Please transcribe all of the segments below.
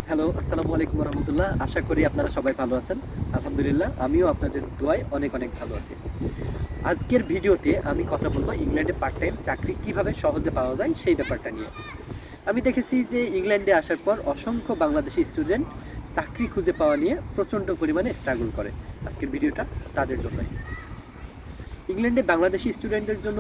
Hello, আসসালামু আলাইকুম রহমতুল্লাহ। আশা করি আপনারা সবাই ভালো আছেন। আলহামদুলিল্লাহ, আমিও আপনাদের দোয়ায় অনেক অনেক ভালো আছি। আজকের ভিডিওতে আমি কথা বলবো ইংল্যান্ডে পার্ট টাইম চাকরি কিভাবে সহজে পাওয়া যায় সেই ব্যাপারটা নিয়ে। আমি দেখেছি যে ইংল্যান্ডে আসার পর অসংখ্য বাংলাদেশি স্টুডেন্ট চাকরি খুঁজে পাওয়া নিয়ে প্রচণ্ড পরিমাণে স্ট্রাগল করে। আজকের ভিডিওটা তাদের জন্যই। ইংল্যান্ডে বাংলাদেশি স্টুডেন্টদের জন্য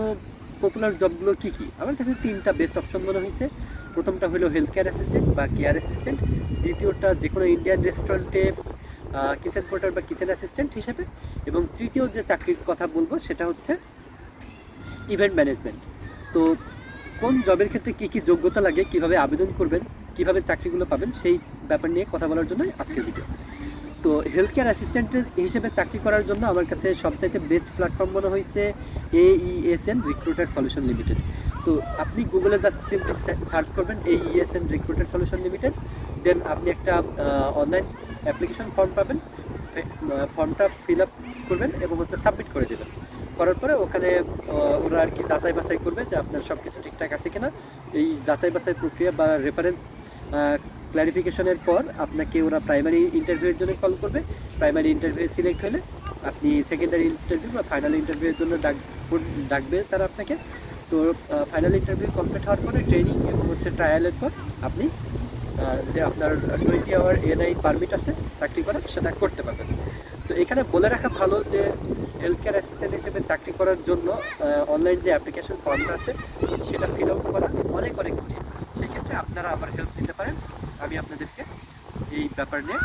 পপুলার জবগুলো কী কী? আমার কাছে তিনটা বেস্ট অপশন মনে হয়েছে। প্রথমটা হলো হেলথ কেয়ার অ্যাসিস্ট্যান্ট বা কেয়ার অ্যাসিস্ট্যান্ট, দ্বিতীয়টা যে কোনো ইন্ডিয়ান রেস্টুরেন্টে কিচেন পোর্টার বা কিচেন অ্যাসিস্ট্যান্ট হিসেবে, এবং তৃতীয় যে চাকরির কথা বলবো সেটা হচ্ছে ইভেন্ট ম্যানেজমেন্ট। তো কোন জবের ক্ষেত্রে কী কী যোগ্যতা লাগে, কিভাবে আবেদন করবেন, কিভাবে চাকরিগুলো পাবেন, সেই ব্যাপার নিয়ে কথা বলার জন্যই আজকের ভিডিও। তো হেলথ কেয়ার অ্যাসিস্ট্যান্টের হিসেবে চাকরি করার জন্য আমার কাছে সবচাইতে বেস্ট প্ল্যাটফর্ম মনে হয়েছে AESN রিক্রুটার সলিউশন লিমিটেড। তো আপনি গুগলে জাস্ট সিম্পলি সার্চ করবেন AESN রিক্রুটার সলিউশন লিমিটেড, দেন আপনি একটা অনলাইন অ্যাপ্লিকেশন ফর্ম পাবেন। ফর্মটা ফিল আপ করবেন এবং সাবমিট করে দেবেন। করার পরে ওখানে ওরা আর কি যাচাই বাছাই করবে যে আপনার সব কিছু ঠিকঠাক আছে কিনা। এই যাচাই বাছাই প্রক্রিয়া বা রেফারেন্স ক্লারিফিকেশনের পর আপনাকে ওরা প্রাইমারি ইন্টারভিউয়ের জন্য কল করবে। প্রাইমারি ইন্টারভিউ সিলেক্ট হলে আপনি সেকেন্ডারি ইন্টারভিউ বা ফাইনাল ইন্টারভিউয়ের জন্য ডাকবে তারা আপনাকে। তো ফাইনাল ইন্টারভিউ কমপ্লিট হওয়ার পরে ট্রেনিং এবং ট্রায়ালের পর আপনি যে আপনার 20 আওয়ার এনআই পারমিট আছে চাকরি করার, সেটা করতে পারবেন। তো এখানে বলে রাখা ভালো যে হেলথ কেয়ার অ্যাসিস্ট্যান্ট হিসেবে চাকরি করার জন্য অনলাইন যে অ্যাপ্লিকেশন ফর্মটা আছে সেটা ফিল আউট করা অনেক অনেক কঠিন। সেক্ষেত্রে আপনারা আমার হেল্প দিতে পারেন। আমি আপনাদেরকে এই ব্যাপার নিয়ে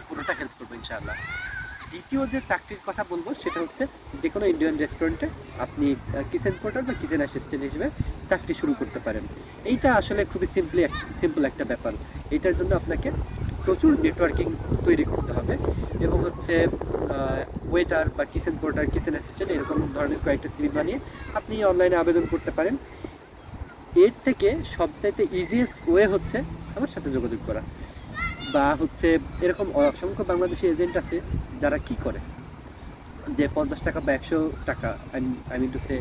পুরোটা হেল্প করবো ইনশাআল্লাহ। দ্বিতীয় যে চাকরির কথা বলবো সেটা হচ্ছে যে কোনো ইন্ডিয়ান রেস্টুরেন্টে আপনি কিচেন পোর্টার বা কিচেন অ্যাসিস্ট্যান্ট হিসেবে চাকরি শুরু করতে পারেন। এইটা আসলে খুবই সিম্পল একটা ব্যাপার। এইটার জন্য আপনাকে প্রচুর নেটওয়ার্কিং তৈরি করতে হবে এবং ওয়েটার বা কিচেন পোর্টার, কিচেন অ্যাসিস্ট্যান্ট এরকম ধরনের কয়েকটা সিভি বানিয়ে আপনি অনলাইনে আবেদন করতে পারেন। এর থেকে সবচাইতে ইজিয়েস্ট ওয়ে হচ্ছে আমার সাথে যোগাযোগ করা, বা এরকম অসংখ্য বাংলাদেশি এজেন্ট আছে যারা কি করে যে 50 টাকা বা 100 টাকা, I mean to say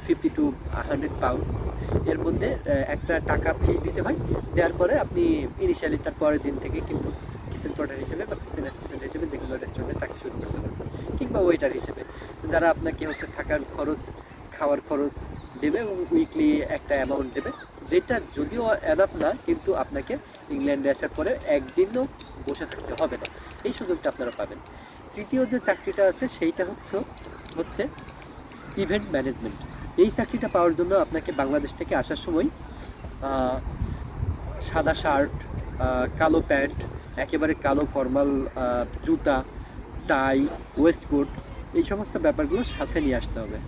50 to 100 pound এর মধ্যে একটা টাকা ফি দিতে হয়। দেওয়ার পরে আপনি ইনিশিয়ালি তার পরের দিন থেকে কিন্তু কিচেন পোর্টার হিসেবে বা কিচেন অ্যাসিস্ট্যান্ট হিসেবে যে কোনো রেস্টুরেন্টে চাকরি শুরু করতে পারবেন, কিংবা ওয়েটার হিসেবে যারা আপনাকে থাকার খরচ, খাওয়ার খরচ দেবে এবং উইকলি একটা অ্যামাউন্ট দেবে, যেটা যদিও অ্যানাফ না, কিন্তু আপনাকে ইংল্যান্ডে আসার পরে একদিনও বসে থাকতে হবে না। এই সুযোগটা আপনারা পাবেন। তৃতীয় যে চাকরিটা আছে সেইটা হচ্ছে ইভেন্ট ম্যানেজমেন্ট। এই চাকরিটা পাওয়ার জন্য আপনাকে বাংলাদেশ থেকে আসার সময় সাদা শার্ট, কালো প্যান্ট, একেবারে কালো ফর্মাল জুতা, টাই, ওয়েস্টকোট, এই সমস্ত ব্যাপারগুলো সাথে নিয়ে আসতে হবে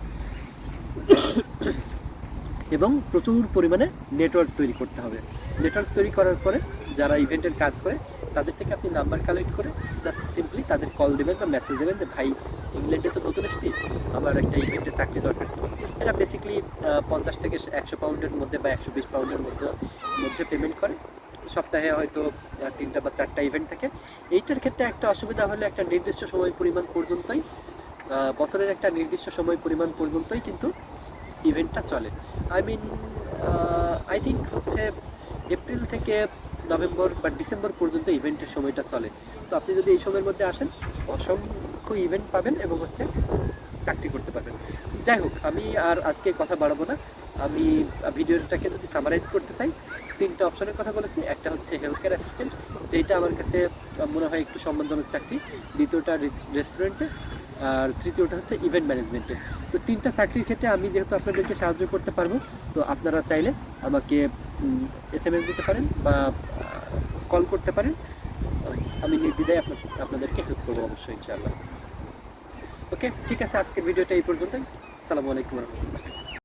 এবং প্রচুর পরিমাণে নেটওয়ার্ক তৈরি করতে হবে। নেটওয়ার্ক তৈরি করার পরে যারা ইভেন্টের কাজ করে তাদের থেকে আপনি নাম্বার কালেক্ট করে জাস্ট সিম্পলি তাদের কল দেবেন বা মেসেজ দেবেন যে ভাই, ইংল্যান্ডে তো নতুন এসেছি, আমার একটা ইভেন্টে চাকরি দরকার ছিল। এটা বেসিক্যালি 50 থেকে 100 পাউন্ডের মধ্যে বা 120 পাউন্ডের মধ্যে পেমেন্ট করে। সপ্তাহে হয়তো 3টা বা 4টা ইভেন্ট থাকে। এইটার ক্ষেত্রে একটা অসুবিধা হলে একটা নির্দিষ্ট সময় পরিমাণ পর্যন্তই, বছরের একটা নির্দিষ্ট সময় পরিমাণ পর্যন্তই কিন্তু ইভেন্টটা চলে। আই থিঙ্ক এপ্রিল থেকে নভেম্বর বা ডিসেম্বর পর্যন্ত ইভেন্টের সময়টা চলে। তো আপনি যদি এই সময়ের মধ্যে আসেন, অসংখ্য ইভেন্ট পাবেন এবং চাকরি করতে পারবেন। যাই হোক, আমি আর আজকে কথা বাড়াবো না। আমি ভিডিওটাকে যদি সামারাইজ করতে চাই, 3টা অপশনের কথা বলেছি। একটা হচ্ছে হেলথ কেয়ার অ্যাসিস্ট্যান্ট, যেটা আমার কাছে মনে হয় একটু সম্মানজনক চাকরি। দ্বিতীয়টা রেস্টুরেন্টে, আর তৃতীয়টা হচ্ছে ইভেন্ট ম্যানেজমেন্টে। তো 3টা চাকরির ক্ষেত্রে আমি যেহেতু আপনাদেরকে সাহায্য করতে পারবো, তো আপনারা চাইলে আমাকে SMS দিতে পারেন বা কল করতে পারেন। আমি নির্দ্বিধায় আপনাদেরকে হেল্প করবো অবশ্যই ইনশাআল্লাহ। ওকে, ঠিক আছে, আজকের ভিডিওটা এই পর্যন্তই। আসসালামু আলাইকুম রহমতুল্লাহ।